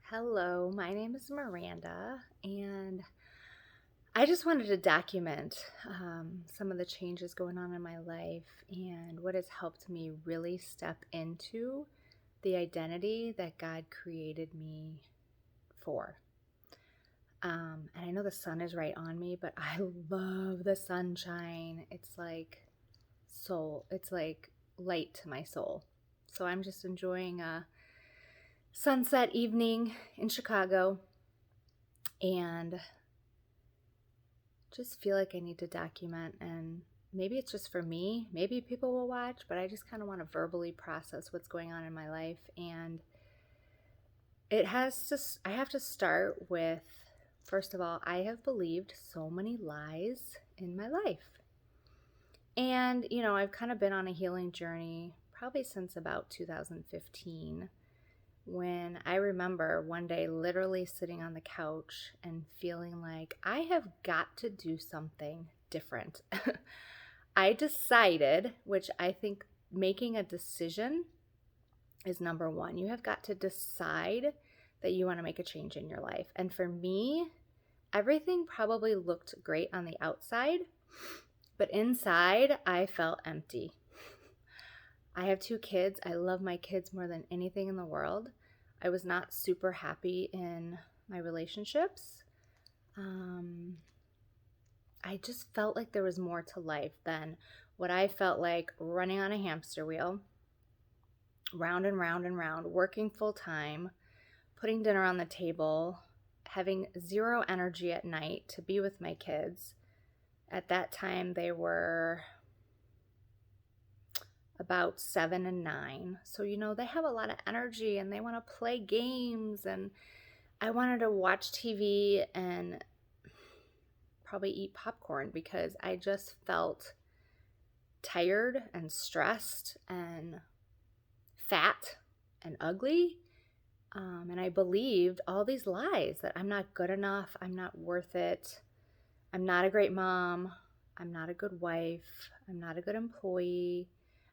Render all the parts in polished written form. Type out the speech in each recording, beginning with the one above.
Hello, my name is Miranda, and I just wanted to document some of the changes going on in my life and what has helped me really step into the identity that God created me for. And I know the sun is right on me, but I love the sunshine. It's like light to my soul. So I'm just enjoying a sunset evening in Chicago and just feel like I need to document, and maybe it's just for me, maybe people will watch, but I just kind of want to verbally process what's going on in my life. And I have to start with, first of all, I have believed so many lies in my life. And, I've kind of been on a healing journey probably since about 2015, when I remember one day literally sitting on the couch and feeling like I have got to do something different. I decided, which I think making a decision is number one. You have got to decide that you want to make a change in your life. And for me, everything probably looked great on the outside, but inside I felt empty. I have 2 kids. I love my kids more than anything in the world. I was not super happy in my relationships. I just felt like there was more to life than what I felt like running on a hamster wheel, round and round and round, working full time, putting dinner on the table, having zero energy at night to be with my kids. At that time, they were about 7 and 9. So, they have a lot of energy and they want to play games. And I wanted to watch TV and probably eat popcorn because I just felt tired and stressed and fat and ugly. And I believed all these lies that I'm not good enough, I'm not worth it, I'm not a great mom, I'm not a good wife, I'm not a good employee.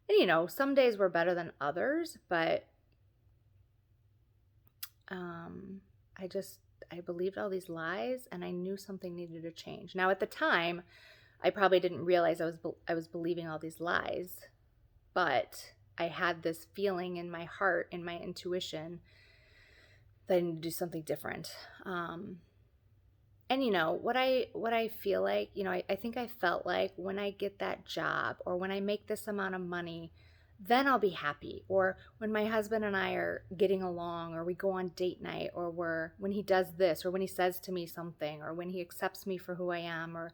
And some days were better than others, but I believed all these lies, and I knew something needed to change. Now, at the time, I probably didn't realize I was believing all these lies, but I had this feeling in my heart, in my intuition, that I need to do something different. And what I feel like, I think I felt like when I get that job or when I make this amount of money, then I'll be happy. Or when my husband and I are getting along, or we go on date night, or when he does this, or when he says to me something, or when he accepts me for who I am, or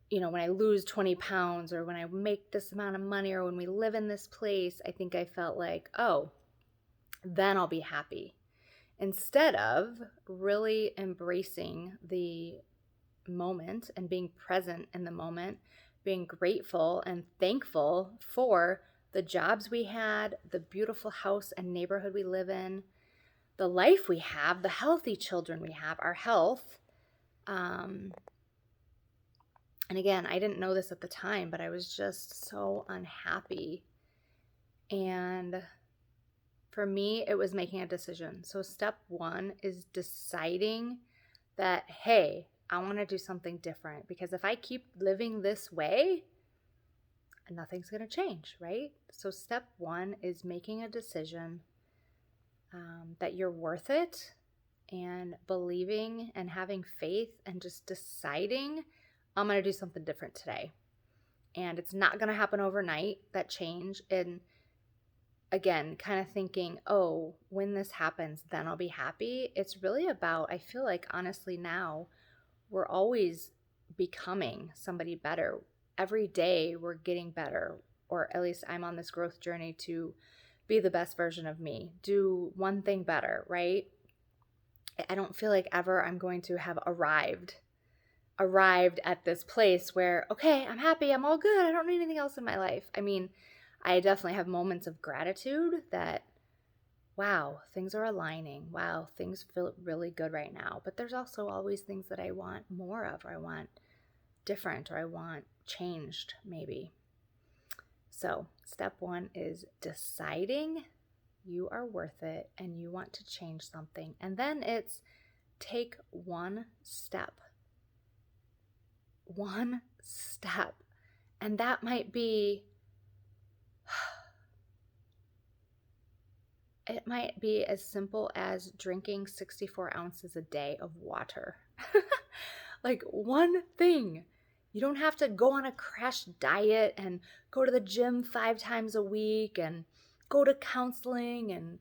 when I lose 20 pounds, or when I make this amount of money, or when we live in this place, I think I felt like, oh, then I'll be happy. Instead of really embracing the moment and being present in the moment, being grateful and thankful for the jobs we had, the beautiful house and neighborhood we live in, the life we have, the healthy children we have, our health. And again, I didn't know this at the time, but I was just so unhappy. And for me, it was making a decision. So step one is deciding that, hey, I want to do something different, because if I keep living this way, nothing's going to change, right? So step one is making a decision that you're worth it, and believing and having faith and just deciding, I'm going to do something different today. And it's not going to happen overnight, that change. And again, kind of thinking, oh, when this happens, then I'll be happy. It's really about, I feel like honestly now, we're always becoming somebody better. Every day we're getting better, or at least I'm on this growth journey to be the best version of me, do one thing better, right? I don't feel like ever I'm going to have arrived at this place where, okay, I'm happy, I'm all good, I don't need anything else in my life. I mean, I definitely have moments of gratitude that, wow, things are aligning. Wow, things feel really good right now. But there's also always things that I want more of, or I want different, or I want changed maybe. So step one is deciding you are worth it and you want to change something. And then it's take one step. One step. And that might be, it might be as simple as drinking 64 ounces a day of water. Like one thing. You don't have to go on a crash diet and go to the gym 5 times a week and go to counseling and,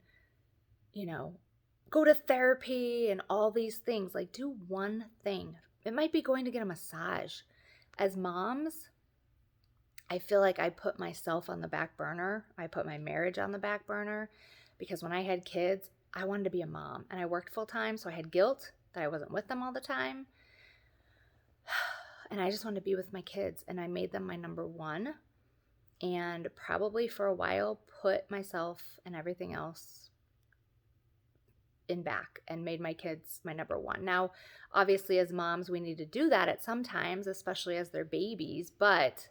go to therapy and all these things. Like, do one thing. It might be going to get a massage. As moms, I feel like I put myself on the back burner. I put my marriage on the back burner because when I had kids, I wanted to be a mom and I worked full time. So I had guilt that I wasn't with them all the time. And I just wanted to be with my kids, and I made them my number one, and probably for a while put myself and everything else in back and made my kids my number one. Now, obviously as moms, we need to do that at some times, especially as they're babies, but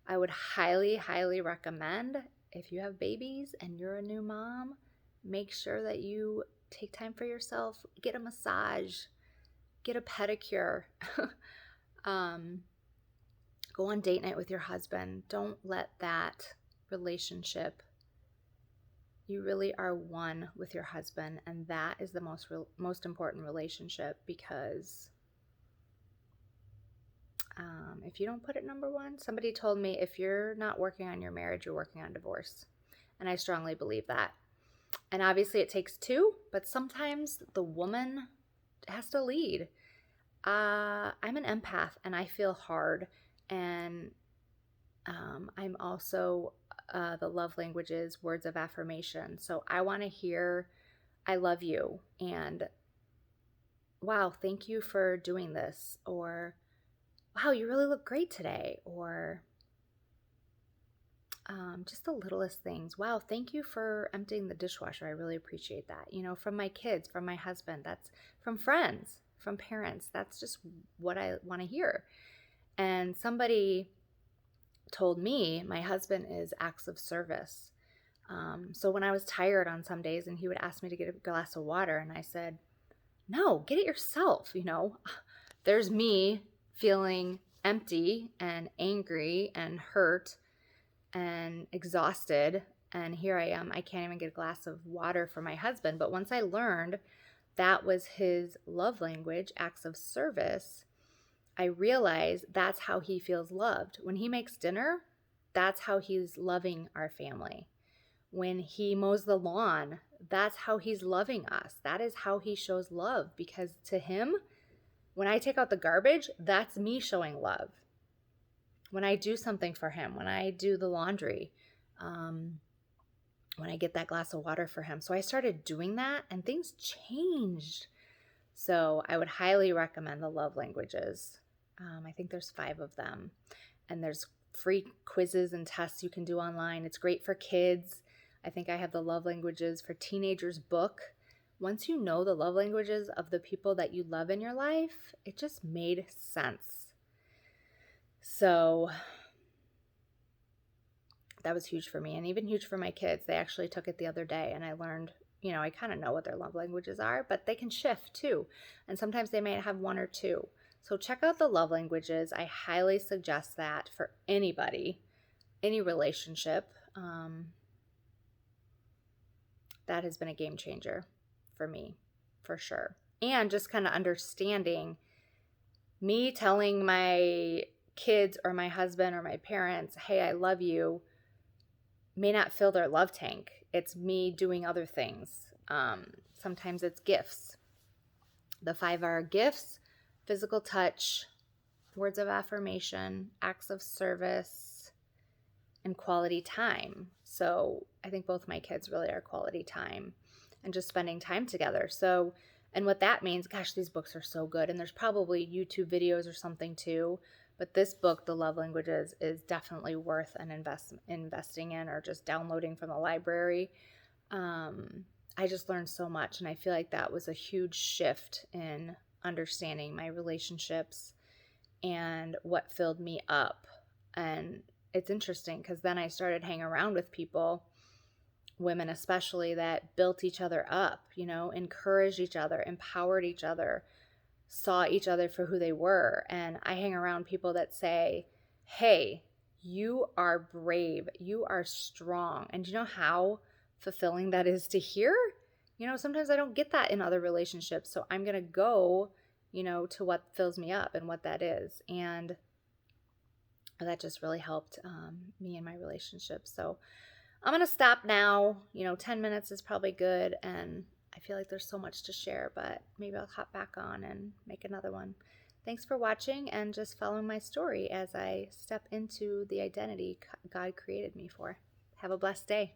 I would highly, highly recommend if you have babies and you're a new mom, make sure that you take time for yourself, get a massage, get a pedicure. Go on date night with your husband. Don't let that relationship, you really are one with your husband, and that is the most important relationship, because if you don't put it number one, somebody told me if you're not working on your marriage, you're working on divorce. And I strongly believe that. And obviously it takes two, but sometimes the woman has to lead. I'm an empath and I feel hard, and I'm also the love languages, words of affirmation. So I want to hear, I love you, and wow, thank you for doing this, or wow, you really look great today, or just the littlest things. Wow, thank you for emptying the dishwasher. I really appreciate that. From my kids, from my husband, that's from friends, from parents. That's just what I want to hear. And somebody told me my husband is acts of service. So when I was tired on some days and he would ask me to get a glass of water, and I said, no, get it yourself. There's me feeling empty and angry and hurt and exhausted, and here I am, I can't even get a glass of water for my husband. But once I learned that was his love language, acts of service, I realized that's how he feels loved. When he makes dinner, that's how he's loving our family. When he mows the lawn, that's how he's loving us. That is how he shows love, because to him, when I take out the garbage, that's me showing love. When I do something for him, when I do the laundry, when I get that glass of water for him. So I started doing that and things changed. So I would highly recommend the love languages. I think there's 5 of them, and there's free quizzes and tests you can do online. It's great for kids. I think I have the love languages for teenagers book. Once you know the love languages of the people that you love in your life, it just made sense. So that was huge for me, and even huge for my kids. They actually took it the other day, and I learned, I kind of know what their love languages are, but they can shift too. And sometimes they may have 1 or 2. So check out the love languages. I highly suggest that for anybody, any relationship. That has been a game changer for me, for sure. And just kind of understanding, me telling my kids or my husband or my parents, hey, I love you, may not fill their love tank. It's me doing other things. Sometimes it's gifts. The 5 are gifts, physical touch, words of affirmation, acts of service, and quality time. So I think both my kids really are quality time and just spending time together. So, and what that means, gosh, these books are so good. And there's probably YouTube videos or something too. But this book, The Love Languages, is definitely worth an investing in, or just downloading from the library. I just learned so much, and I feel like that was a huge shift in understanding my relationships and what filled me up. And it's interesting because then I started hanging around with people women especially, that built each other up, encouraged each other, empowered each other, saw each other for who they were. And I hang around people that say, hey, you are brave, you are strong. And do you know how fulfilling that is to hear? Sometimes I don't get that in other relationships. So I'm going to go, to what fills me up and what that is. And that just really helped me in my relationship. So I'm going to stop now. 10 minutes is probably good. And I feel like there's so much to share, but maybe I'll hop back on and make another one. Thanks for watching and just following my story as I step into the identity God created me for. Have a blessed day.